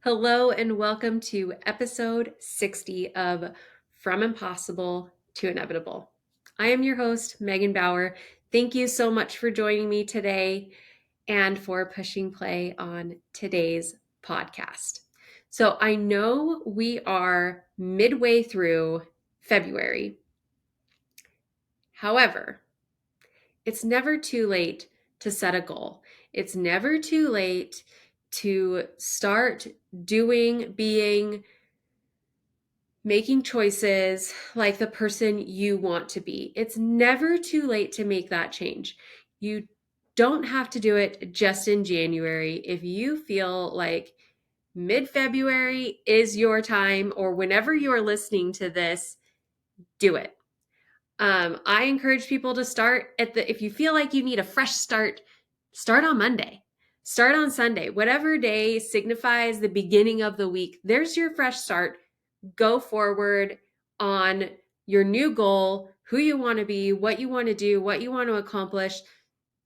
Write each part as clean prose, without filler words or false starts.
Hello and welcome to episode 60 of From Impossible to Inevitable. I am your host, Megan Bauer. Thank you so much for joining me today and for pushing play on today's podcast. So I know we are midway through February. However, it's never too late to set a goal. It's never too late to start doing, being, making choices like the person you want to be. It's never too late to make that change. You don't have to do it just in January. If you feel like mid February is your time, or whenever you're listening to this, do it. I encourage people to start if you feel like you need a fresh start, start on Monday. Start on Sunday. Whatever day signifies the beginning of the week, there's your fresh start. Go forward on your new goal, who you want to be, what you want to do, what you want to accomplish.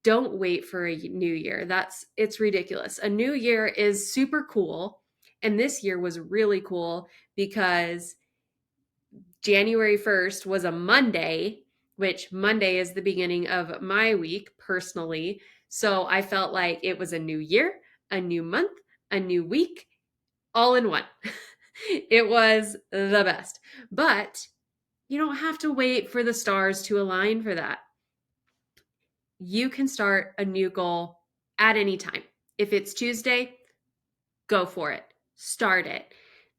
Don't wait for a new year. It's ridiculous. A new year is super cool. And this year was really cool because January 1st was a Monday, which Monday is the beginning of my week personally. So I felt like it was a new year, a new month, a new week, all in one. It was the best. But you don't have to wait for the stars to align for that. You can start a new goal at any time. If it's Tuesday, go for it. Start it.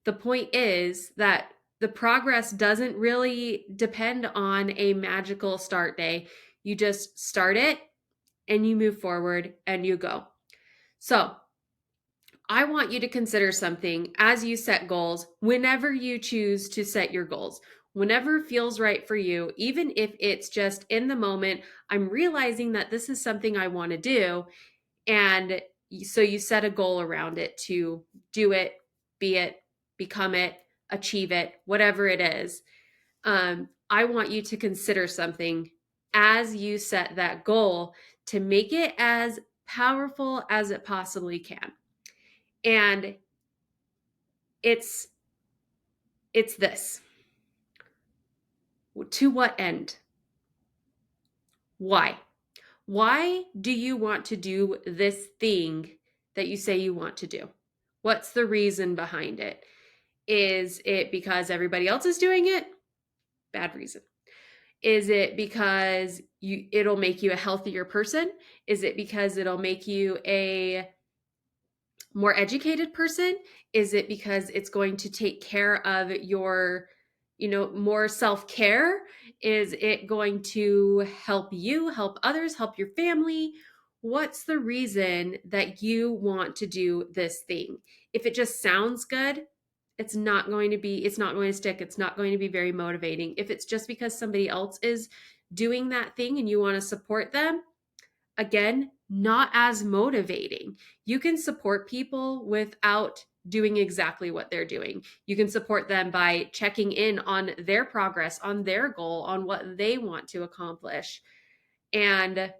The point is that the progress doesn't really depend on a magical start day. You just start it and you move forward and you go. So, I want you to consider something as you set goals, whenever you choose to set your goals, whenever it feels right for you, even if it's just in the moment, I'm realizing that this is something I want to do. And so you set a goal around it to do it, be it, become it, achieve it, whatever it is. I want you to consider something as you set that goal to make it as powerful as it possibly can. And it's this. To what end? Why? Why do you want to do this thing that you say you want to do? What's the reason behind it? Is it because everybody else is doing it? Bad reason. Is it because it'll make you a healthier person? Is it because it'll make you a more educated person? Is it because it's going to take care of your, more self-care? Is it going to help you, help others, help your family? What's the reason that you want to do this thing? If it just sounds good, it's not going to stick. It's not going to be very motivating. If it's just because somebody else is doing that thing and you want to support them, again, not as motivating. You can support people without doing exactly what they're doing. You can support them by checking in on their progress, on their goal, on what they want to accomplish. And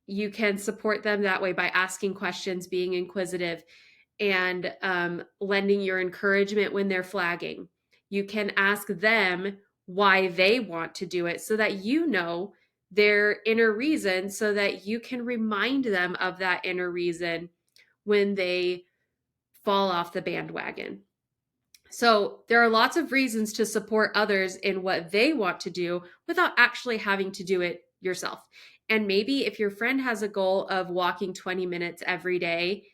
you can support them that way by asking questions, being inquisitive, and lending your encouragement when they're flagging. You can ask them why they want to do it so that you know their inner reason, so that you can remind them of that inner reason when they fall off the bandwagon. So there are lots of reasons to support others in what they want to do without actually having to do it yourself. And maybe if your friend has a goal of walking 20 minutes every day,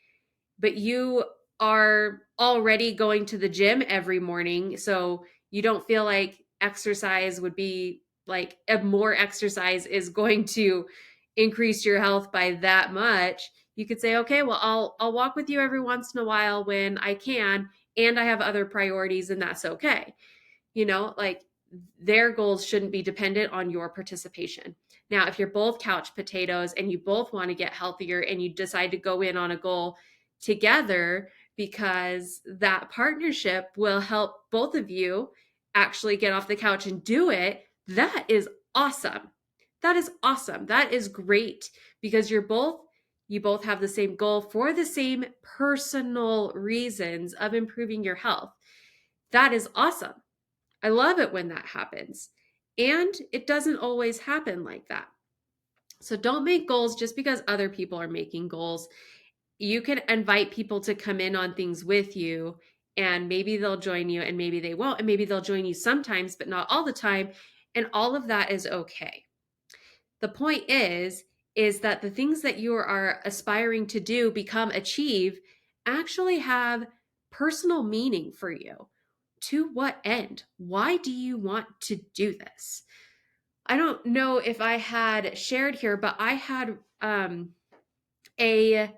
but you are already going to the gym every morning, so you don't feel like exercise would be like more exercise is going to increase your health by that much, you could say, okay, well, I'll walk with you every once in a while when I can, and I have other priorities, and that's okay. Like, their goals shouldn't be dependent on your participation. Now, if you're both couch potatoes and you both want to get healthier and you decide to go in on a goal together, because that partnership will help both of you actually get off the couch and do it, that is awesome. That is awesome. That is great, because you're both you both have the same goal for the same personal reasons of improving your health. That is awesome. I love it when that happens. And it doesn't always happen like that. So don't make goals just because other people are making goals. You can invite people to come in on things with you, and maybe they'll join you and maybe they won't, and maybe they'll join you sometimes but not all the time, and all of that is okay. The point is that the things that you are aspiring to do, become, achieve, actually have personal meaning for you. To what end? Why do you want to do this? I don't know if I had shared here, but I had a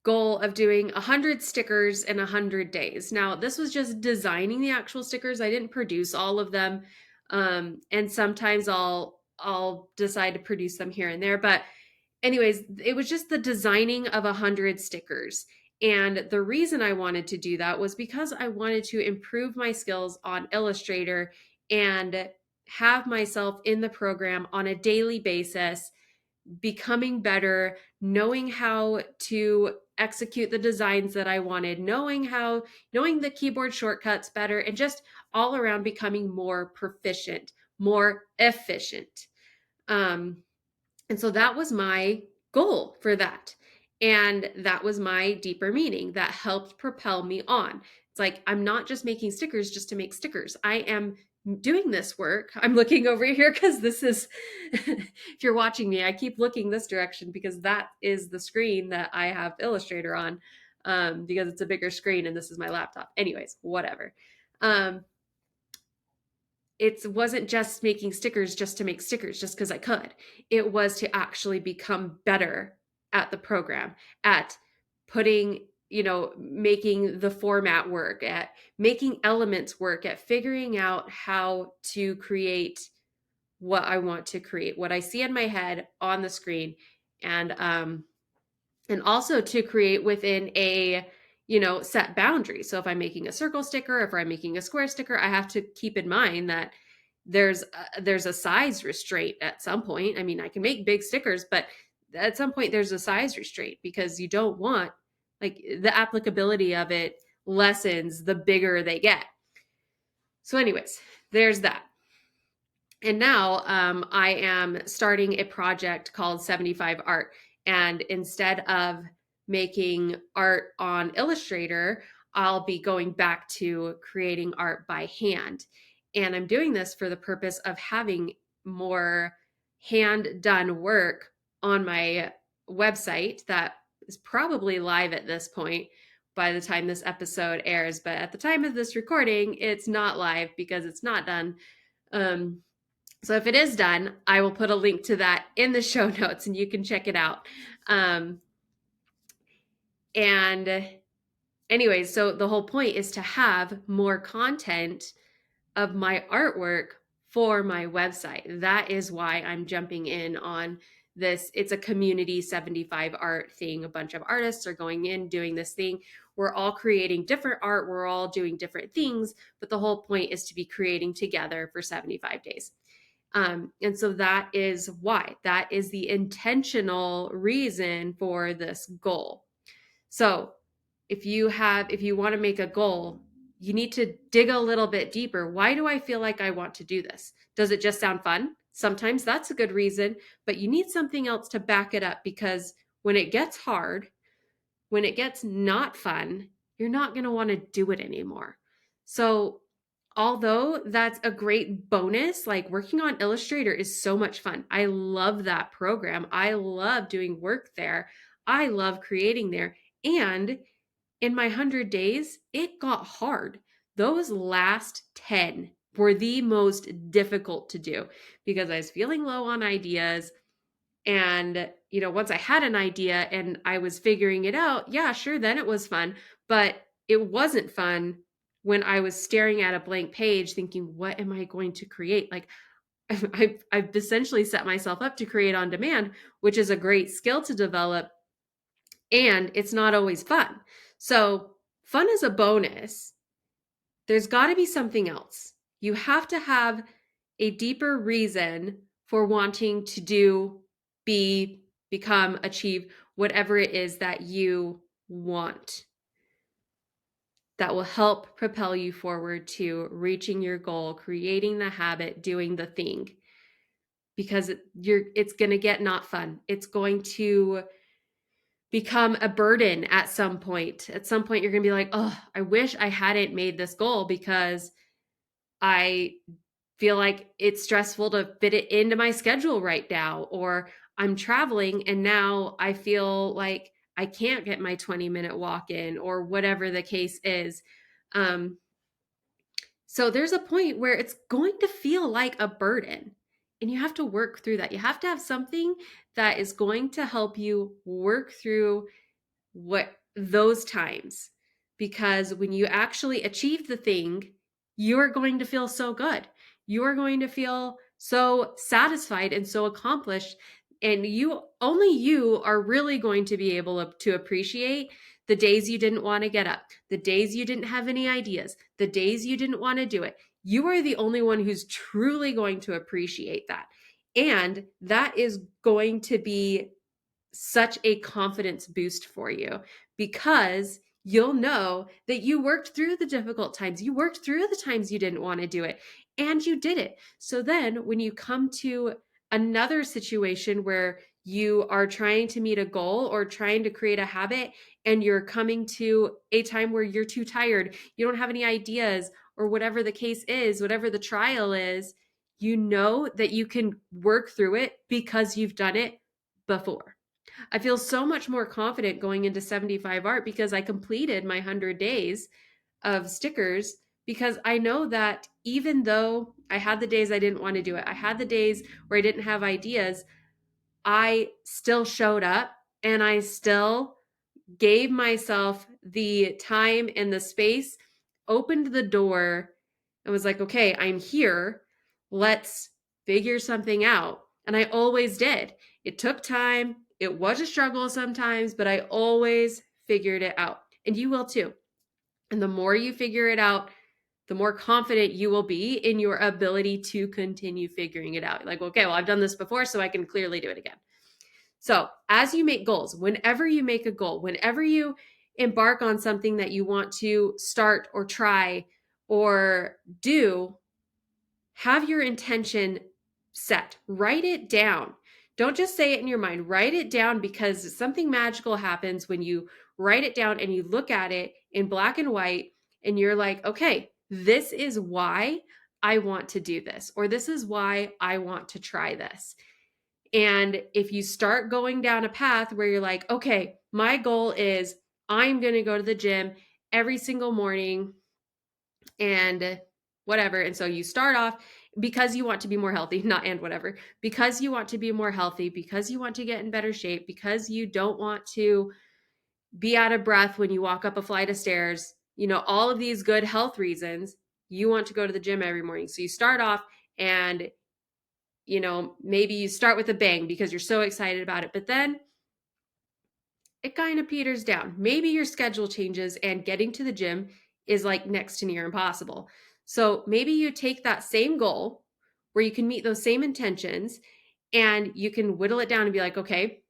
goal of doing 100 stickers in 100 days. Now, this was just designing the actual stickers. I didn't produce all of them. And sometimes I'll decide to produce them here and there, but anyways, it was just the designing of 100 stickers. And the reason I wanted to do that was because I wanted to improve my skills on Illustrator and have myself in the program on a daily basis, becoming better, knowing how to execute the designs that I wanted, knowing the keyboard shortcuts better, and just all around becoming more proficient, more efficient. And so that was my goal for that. And that was my deeper meaning that helped propel me on. It's like, I'm not just making stickers just to make stickers. I am doing this work. I'm looking over here because this is, if you're watching me, I keep looking this direction because that is the screen that I have Illustrator on, because it's a bigger screen and this is my laptop. Anyways, whatever. It wasn't just making stickers just to make stickers just because I could. It was to actually become better at the program, at putting, making the format work, at making elements work, at figuring out how to create what I want to create, what I see in my head on the screen, and also to create within a set boundary. So if I'm making a circle sticker, if I'm making a square sticker, I have to keep in mind that there's a size restraint at some point. I mean, I can make big stickers, but at some point there's a size restraint, because you don't want, like, the applicability of it lessens the bigger they get. So anyways, there's that. And now I am starting a project called 75 Art. And instead of making art on Illustrator, I'll be going back to creating art by hand. And I'm doing this for the purpose of having more hand done work on my website that is probably live at this point by the time this episode airs. But at the time of this recording, it's not live because it's not done. So if it is done, I will put a link to that in the show notes and you can check it out. And anyways, so the whole point is to have more content of my artwork for my website. That is why I'm jumping in on this. It's a community 75 art thing. A bunch of artists are going in, doing this thing. We're all creating different art. We're all doing different things, but the whole point is to be creating together for 75 days. And so that is why. That is the intentional reason for this goal. So if you want to make a goal, you need to dig a little bit deeper. Why do I feel like I want to do this? Does it just sound fun? Sometimes that's a good reason, but you need something else to back it up, because when it gets hard, when it gets not fun, you're not going to want to do it anymore. So although that's a great bonus, like, working on Illustrator is so much fun. I love that program. I love doing work there. I love creating there. And in my 100 days, it got hard. Those last 10 were the most difficult to do because I was feeling low on ideas. And, once I had an idea and I was figuring it out, yeah, sure, then it was fun. But it wasn't fun when I was staring at a blank page thinking, what am I going to create? Like, I've essentially set myself up to create on demand, which is a great skill to develop. And it's not always fun. So fun is a bonus. There's got to be something else. You have to have a deeper reason for wanting to do, become, achieve whatever it is that you want that will help propel you forward to reaching your goal, creating the habit, doing the thing. Because it's going to get not fun. It's going to become a burden at some point. At some point you're going to be like, "Oh, I wish I hadn't made this goal because I feel like it's stressful to fit it into my schedule right now, or I'm traveling and now I feel like I can't get my 20-minute walk in," or whatever the case is. Um, so there's a point where it's going to feel like a burden, and you have to work through that. You have to have something that is going to help you work through what those times, because when you actually achieve the thing, you're going to feel so good. You're going to feel so satisfied and so accomplished, and you are really going to be able to appreciate the days you didn't want to get up, the days you didn't have any ideas, the days you didn't want to do it. You are the only one who's truly going to appreciate that, and that is going to be such a confidence boost for you, because you'll know that you worked through the difficult times. You worked through the times you didn't want to do it, and you did it. So then when you come to another situation where you are trying to meet a goal or trying to create a habit, and you're coming to a time where you're too tired, you don't have any ideas, or whatever the case is, whatever the trial is, you know that you can work through it because you've done it before. I feel so much more confident going into 75 art because I completed my 100 days of stickers, because I know that even though I had the days I didn't want to do it, I had the days where I didn't have ideas, I still showed up and I still gave myself the time and the space, opened the door, and was like, okay, I'm here. Let's figure something out. And I always did. It took time. It was a struggle sometimes, but I always figured it out. And you will too. And the more you figure it out, the more confident you will be in your ability to continue figuring it out. Like, okay, well, I've done this before, so I can clearly do it again. So, as you make goals, whenever you make a goal, whenever you embark on something that you want to start or try or do, have your intention set. Write it down. Don't just say it in your mind. Write it down, because something magical happens when you write it down and you look at it in black and white and you're like, okay, this is why I want to do this, or this is why I want to try this. And if you start going down a path where you're like, okay, my goal is I'm going to go to the gym every single morning and whatever. And so you start off because you want to be more healthy, not and whatever, because you want to be more healthy, because you want to get in better shape, because you don't want to be out of breath when you walk up a flight of stairs, all of these good health reasons, you want to go to the gym every morning. So you start off and maybe you start with a bang because you're so excited about it, but then it kind of peters down. Maybe your schedule changes and getting to the gym is like next to near impossible. So maybe you take that same goal where you can meet those same intentions and you can whittle it down and be like, okay,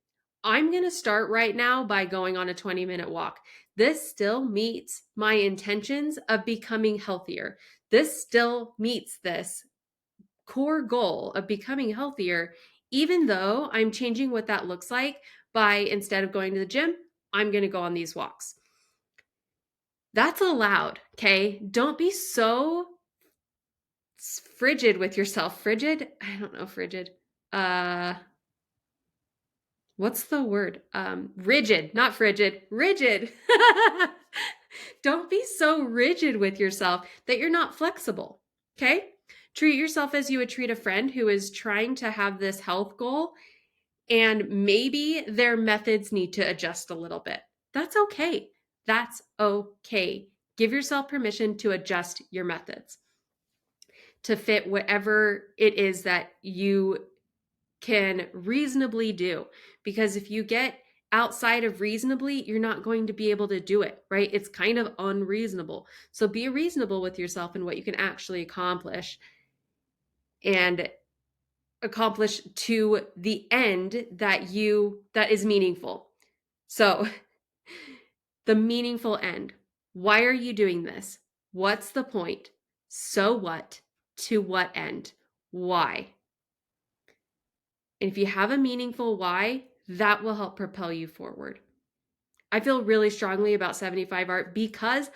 I'm going to start right now by going on a 20-minute walk. This still meets my intentions of becoming healthier. This still meets this core goal of becoming healthier, even though I'm changing what that looks like by, instead of going to the gym, I'm going to go on these walks. That's allowed, okay? Don't be so frigid with yourself. Frigid? I don't know, frigid. Uh, what's the word? Rigid, not frigid, rigid. Don't be so rigid with yourself that you're not flexible, okay? Treat yourself as you would treat a friend who is trying to have this health goal, and maybe their methods need to adjust a little bit. That's okay. That's okay. Give yourself permission to adjust your methods to fit whatever it is that you can reasonably do. Because if you get outside of reasonably, you're not going to be able to do it, right? It's kind of unreasonable. So be reasonable with yourself and what you can actually accomplish, and accomplish to the end that is meaningful. So, the meaningful end. Why are you doing this? What's the point? So what? To what end? Why? And if you have a meaningful why, that will help propel you forward. I feel really strongly about 75 art because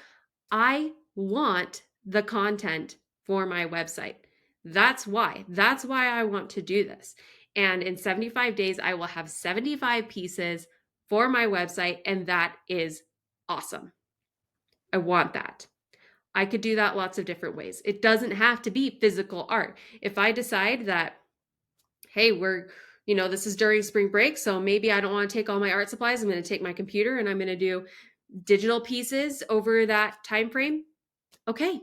I want the content for my website. That's why. That's why I want to do this. And in 75 days, I will have 75 pieces for my website, and that is awesome. I want that. I could do that lots of different ways. It doesn't have to be physical art. If I decide that, hey, this is during spring break, so maybe I don't want to take all my art supplies. I'm going to take my computer and I'm going to do digital pieces over that time frame. Okay,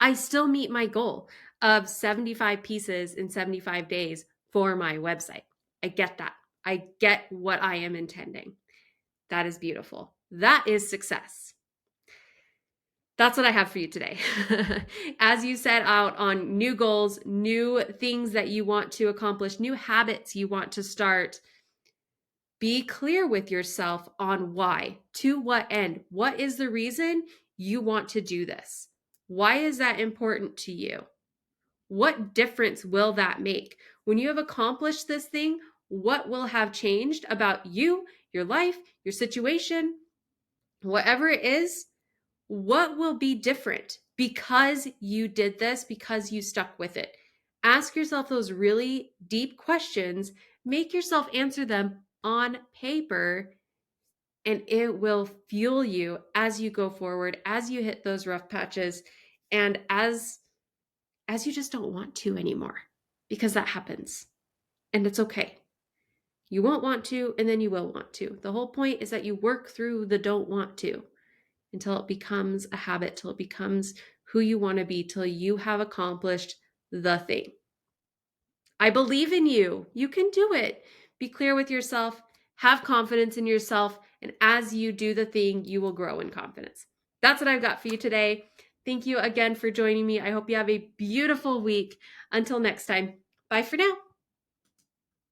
I still meet my goal of 75 pieces in 75 days for my website. I get that. I get what I am intending. That is beautiful. That is success. That's what I have for you today. As you set out on new goals, new things that you want to accomplish, new habits you want to start, be clear with yourself on why, to what end. What is the reason you want to do this? Why is that important to you? What difference will that make? When you have accomplished this thing, what will have changed about you, your life, your situation, whatever it is? What will be different because you did this, because you stuck with it? Ask yourself those really deep questions. Make yourself answer them on paper, and it will fuel you as you go forward, as you hit those rough patches, and as you just don't want to anymore, because that happens and it's okay. You won't want to, and then you will want to. The whole point is that you work through the don't want to until it becomes a habit, till it becomes who you want to be, till you have accomplished the thing. I believe in you. You can do it. Be clear with yourself, have confidence in yourself, and as you do the thing, you will grow in confidence. That's what I've got for you today. Thank you again for joining me. I hope you have a beautiful week. Until next time, bye for now.